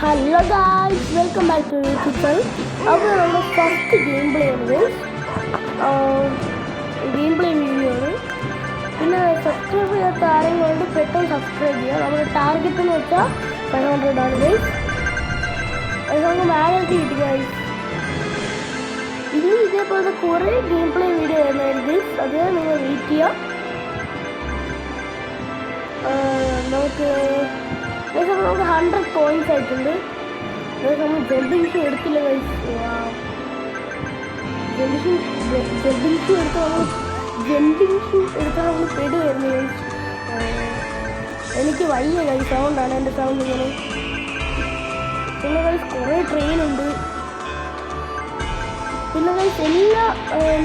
Hello guys, welcome back to YouTube channel. अब നമ്മുടെ first game play ആണ് game play video ആണ്. പിന്നെ സബ്സ്ക്രൈബ് ചെയ്യാത്ത ആരെങ്കിലും പെട്ടെന്ന് സബ്സ്ക്രൈബ് ചെയ്യുക. നമ്മുടെ ടാർഗറ്റ് എന്ന് വെച്ചാൽ 500 ആണ് ഗൈസ്. അത് നമുക്ക് മാനേജ് കിട്ടി ഗൈസ്. ഇനി ഇതേപോലത്തെ കുറേ ഗെയിം പ്ലേ വീഡിയോ വരുന്നതായിരിക്കും ഗൈസ്. അത് നിങ്ങൾ വെയിറ്റ് ചെയ്യുക. നമുക്ക് 100 പോയിന്റ്സ് ആയിട്ടുണ്ട്. നമ്മൾ ജമ്പിങ് ഷൂ എടുത്തില്ല ഗൈസ്. ജമ്പിങ് ഷൂ എടുത്താൽ നമ്മൾ പെടുമായിരുന്നു ഗൈസ്. എനിക്ക് വയ്യ ഗൈസ്, സൗണ്ടാണ് എൻ്റെ സൗണ്ട് ഇങ്ങനെ. പിന്നെ ഗൈസ് കുറേ ട്രെയിനുണ്ട്. പിന്നെ ഗൈസ് എല്ലാ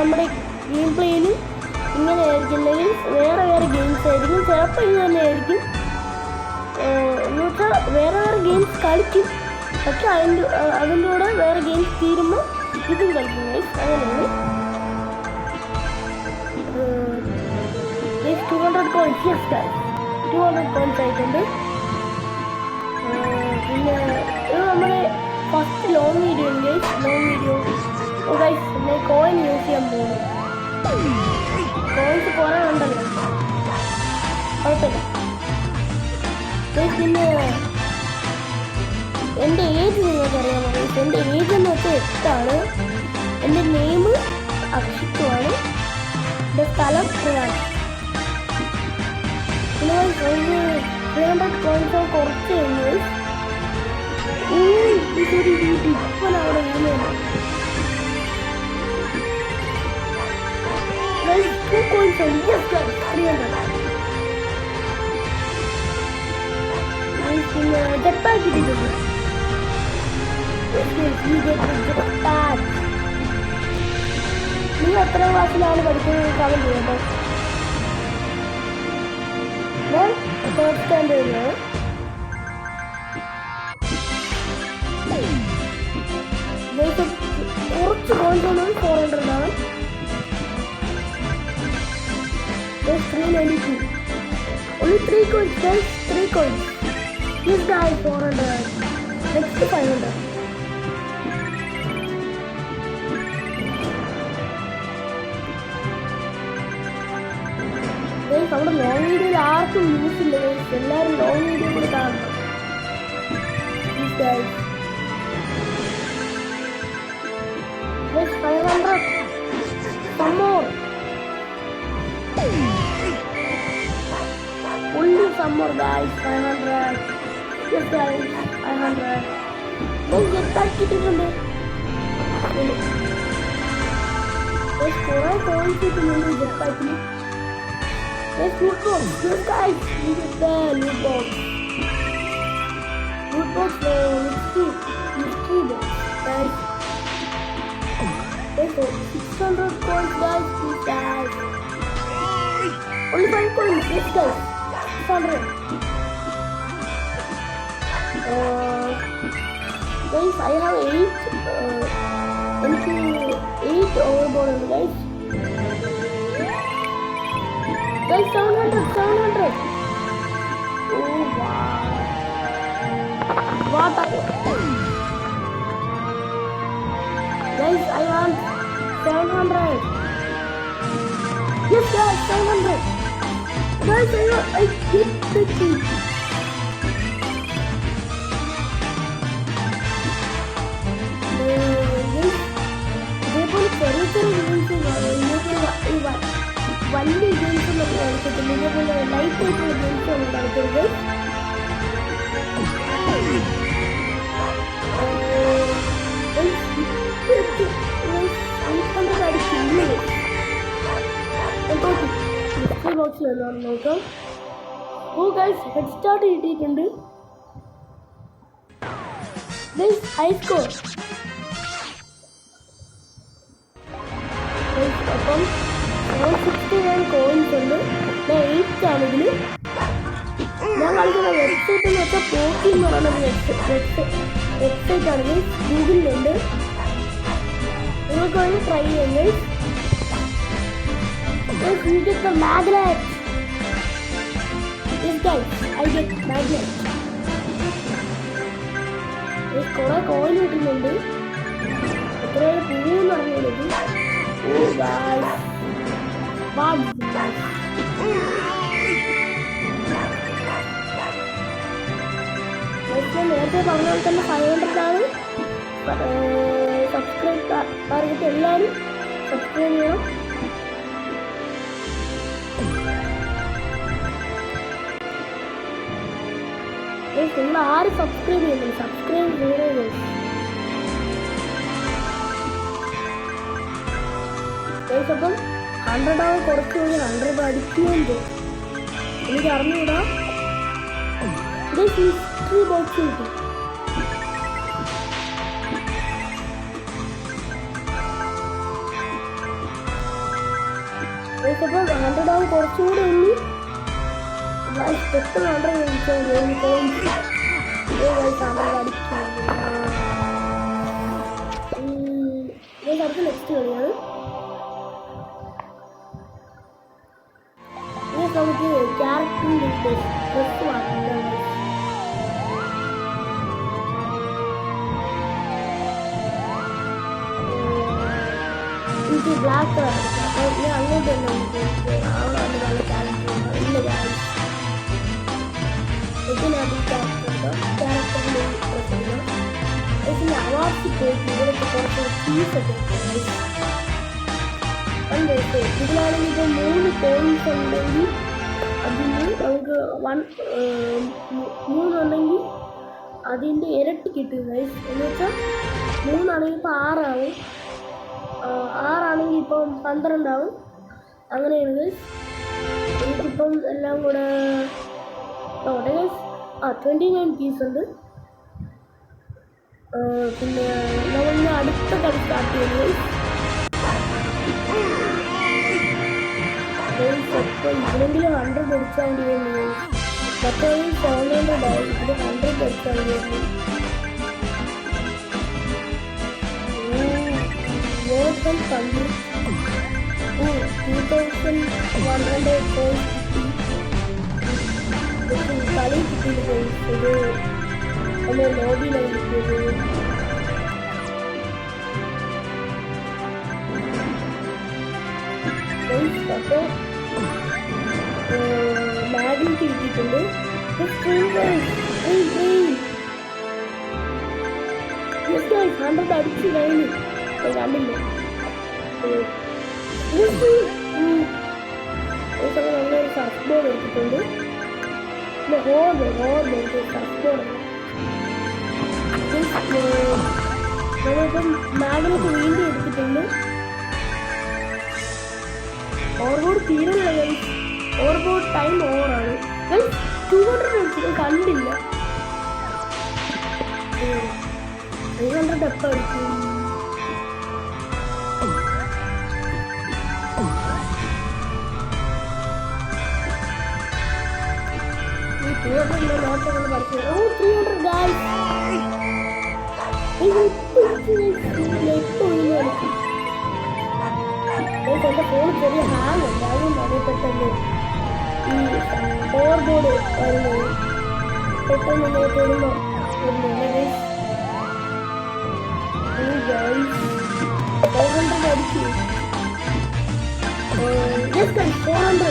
നമ്മുടെ ഗെയിം പ്ലേയിലും ഇങ്ങനെ ആയിരിക്കും. അല്ലെങ്കിൽ വേറെ ഗെയിംസ് ആയിരിക്കും. ചിലപ്പോൾ ഇത് തന്നെ ആയിരിക്കും. എന്നുവെച്ചാൽ വേറെ ഗെയിംസ് കളിക്കും. പക്ഷെ അതിൻ്റെ കൂടെ വേറെ ഗെയിംസ് തീരുമ്പോൾ ഇതും കളിക്കും ഗൈസ്. അങ്ങനെയാണ്. 200 coins. Yes guys, 200 coins ആയിട്ടുണ്ട്. പിന്നെ ഇത് നമ്മുടെ ഫസ്റ്റ് ലോങ് വീഡിയോ ഉണ്ട് ഗൈസ്. Long video guys. ഞാൻ കോയിൻ യൂസ് ചെയ്യാൻ പോകുന്നു. കോയിൻസ് കുറേ ഉണ്ടല്ലോ, കുഴപ്പമില്ല. പിന്നെ എൻ്റെ ഏജ് നിങ്ങൾക്കറിയാമോ ഗൈസ്? എൻ്റെ ഏജ് എന്ന് വെച്ചാൽ 8 ആണ്. എൻ്റെ നെയിം അക്ഷിത്വമാണ്. എൻ്റെ സ്ഥലം ട്രിവാൻഡ്രം. പിന്നെ 300 കോയിൻസ് കുറച്ച് കഴിഞ്ഞു. ഇതൊരു ഇപ്പം അവിടെ വീണുണ്ട്. 2 coins ഉണ്ട്. Yes guys, 300. പിന്നെ ജെറ്റ് കിട്ടിയിട്ടുണ്ട്. നിങ്ങൾ എത്ര ക്ലാസ്സിലാണ് പഠിക്കുന്നത് കമന്റ് ചെയ്യട്ടോ. ഞാൻ 3rd സ്റ്റാൻഡേർഡിലാണ്. കുറച്ച് കോയിൻസ് ആണ്. 400 ആണ്. 392. Only 3 coins guys, 3 coins. This guy 400. Next 500. Guys, നമ്മുടെ ലോങ് വീഡിയോയിൽ ആർക്കും യൂസ് ഇല്ല ഗൈസ്. എല്ലാവരും ലോങ് വീഡിയോ കൂടെ കാണണം. This guys 500. Some more. Only some more guys. 500. Yes guys, 500. Let's get back കിട്ടിയിട്ടുണ്ട്. കുറേ കോയിൻസ് കിട്ടുന്നുണ്ട് jet പാക്കിൽ. Let's loot box. Yes guys, we get the loot box. Loot box mystery box guys. Let's go. 600 coins guys. Please guys. Only 5 coins. Yes guys, 600. Guys, I have 8 overboard ഉണ്ട് guys. Guys, 700. Oh wow, what guys, I want 700. Yes guys, 700. Guys, I hit the key. ചെറിയ games വലിയ games ഒന്നും കളിക്കത്തില്ല. ഇതേപോലെ light ആയിട്ടുള്ള games ഒന്നും കളിക്കരുത്. ബോക്സിൽ എന്നാണ് നോക്കാം. ഓ ഗൈസ്, ഹെഡ് സ്റ്റാർട്ട് കിട്ടിയിട്ടുണ്ട്. High score. അപ്പം 169 കോയിൻസ് ഉണ്ട്. ഞാൻ 8th ആണെങ്കിൽ ഞാൻ കളിക്കുന്ന വെബ്സൈറ്റ് എന്ന് വെച്ചാൽ പോക്കി എന്ന് പറയുന്ന വെബ്സൈറ്റ് ആണെങ്കിൽ ഗൂഗിളിലുണ്ട്. നിങ്ങൾക്ക് വേണ്ടി ട്രൈ ചെയ്യുന്നത്. You get the magnet. Yes guys, I get magnet. കുറെ കോയിൻ കിട്ടുന്നുണ്ട്. എത്രയോ പൂവെന്ന് അറിഞ്ഞത്. ഓ ഗായ്സ് നേരത്തെ പറഞ്ഞ പോലെ തന്നെ 500 ആണ് സബ്സ്ക്രൈബ് ടാർഗറ്റ്. എല്ലാവരും സബ്സ്ക്രൈബ് ചെയ്യണം. നിങ്ങൾ ആരും സബ്സ്ക്രൈബ് ചെയ്യുന്നില്ല, സബ്സ്ക്രൈബ് ചെയ്യണേ. അപ്പം 100 ആവും കുറച്ച് കഴിഞ്ഞ് 100 അടിക്കുകയും ചെയ്യും. എനിക്ക് അറിഞ്ഞുകൂടാ. ഇത് ഹിസ്റ്ററി ബോക്സ് കിട്ടി. അപ്പം 100 ആവും കുറച്ചുകൂടെ ഉള്ളി. പെട്ടെന്ന് 100 കഴിച്ചാൽ അടുത്ത നെക്സ്റ്റ് കളിയാണ്. നമുക്ക് ക്യാരക്ടറിൻ്റെ ഡ്രസ് മാറ്റാം. എനിക്ക് ബ്ലാക്ക് കളർ ഞാൻ അങ്ങോട്ട് തന്നെ ആളാണ് നല്ല ക്യാരക്ടർ. ഇല്ല ഇതിനകത്ത് ക്യാരക്ടറിൻ്റെ ഡ്രസ്സുണ്ട്. ഇതിൻ്റെ അവാർഡ് പോയിട്ട് ഇവിടുത്തെ കുറച്ച് ഫീസൊക്കെ ഇതിലാണെങ്കിൽ ഇപ്പോൾ 3 കോയിൻസ് ഉണ്ടെങ്കിൽ അതിന് നമുക്ക് 3 ഉണ്ടെങ്കിൽ അതിൻ്റെ ഇരട്ടി കിട്ടും ഗൈസ്. എന്ന് വെച്ചാൽ 3 ആണെങ്കിൽ ഇപ്പോൾ 6 ആവും. 6 ആണെങ്കിൽ ഇപ്പം 12 ആവും. അങ്ങനെയാണ് ഗൈസ്. എനിക്കിപ്പം എല്ലാം കൂടെ 29 പീസ് ഉണ്ട്. പിന്നെ നമ്മളിന്ന് അടുത്ത കളി സ്റ്റാർട്ട് ചെയ്യുന്നത് ഇതിലെങ്കിലും 100 അടിച്ചാൽ മതിയായിരുന്നു. മറ്റേ 700 ആയി. ഇത് 100 അടിച്ചാൽ മതിയായിരുന്നു. കണ്ടു 2100 പോയിന്റ് കളി കിട്ടിയത്. ഇത് നമ്മൾ ലോബിയിലാണ് കിട്ടിയത്. അപ്പോൾ മാഗ്നറ്റ് കിട്ടിയിട്ടുണ്ട്. 100 അടിച്ച് കഴിഞ്ഞു കണ്ടില്ല. നല്ലൊരു സർഫ് ബോർഡ് എടുത്തിട്ടുണ്ട്. പിന്നെ സർഫ് ബോർഡ് നമ്മളിപ്പം മാഗ്നറ്റ് വീണ്ടും എടുത്തിട്ടുണ്ട്. ഓവർബോർഡ് തീരുന്നില്ല ഗൈസ്. ഓവർബോർഡ് ടൈം ഓവറാണ് ഗൈസ്. 200 അടിച്ചിട്ട് കണ്ടില്ല. 300 എപ്പോൾ അടിക്കും? എന്റെ ഫോൺ ചെറിയ ഹാങ് ഉണ്ട്. അതും അറിയപ്പെട്ടത് ഈ ഓവർബോർഡ് വരുന്നത് പെട്ടെന്ന് ഇങ്ങനെ തോന്നുമ്പോൾ 400 അടിച്ചു. 400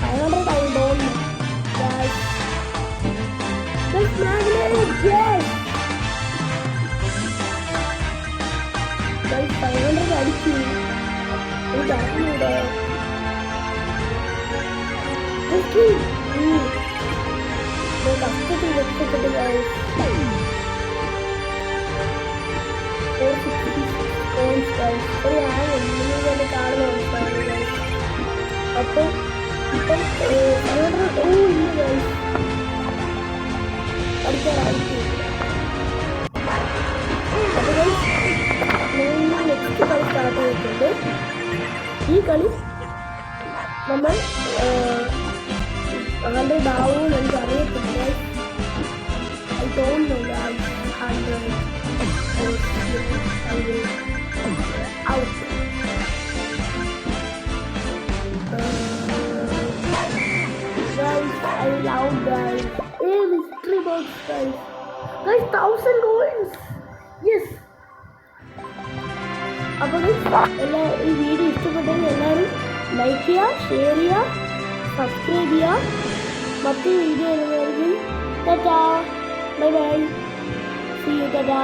500 I don't guys. This magnet, yes. Guys, 500 അടിച്ചു. ഇത് അറിഞ്ഞൂടാ. കഷ്ടത്തിൽ വെച്ചിട്ട് guys. 460 coins guys. ഒരു ഹാങ് നിങ്ങൾ തന്നെ കാണുന്ന മനസ്സിലാവും guys. അപ്പം ഇപ്പം 500 ഇല്ല guys. അടിക്കാനായിരിക്കും. അത് guys നെക്സ്റ്റ് കളി സ്റ്റാർട്ട് ചെയ്തിട്ടുണ്ട്. ഈ കളി നമ്മൾ 100 ആവും എനിക്ക് അറിയത്തില്ല. I don't know guys. 100 out. Guys, I love guys. Hey, mystery box guys. Guys 1000 coins. Yes. അപ്പോൾ എല്ലാ ഈ വീഡിയോ ഇഷ്ടപ്പെട്ടെങ്കിൽ എല്ലാവരും ലൈക്ക് ചെയ്യുക, ഷെയർ ചെയ്യുക, സബ്സ്ക്രൈബ് ചെയ്യുക. മറ്റൊരു വീഡിയോ വരുന്നതായിരിക്കും. Tata, bye bye, see you, Tata.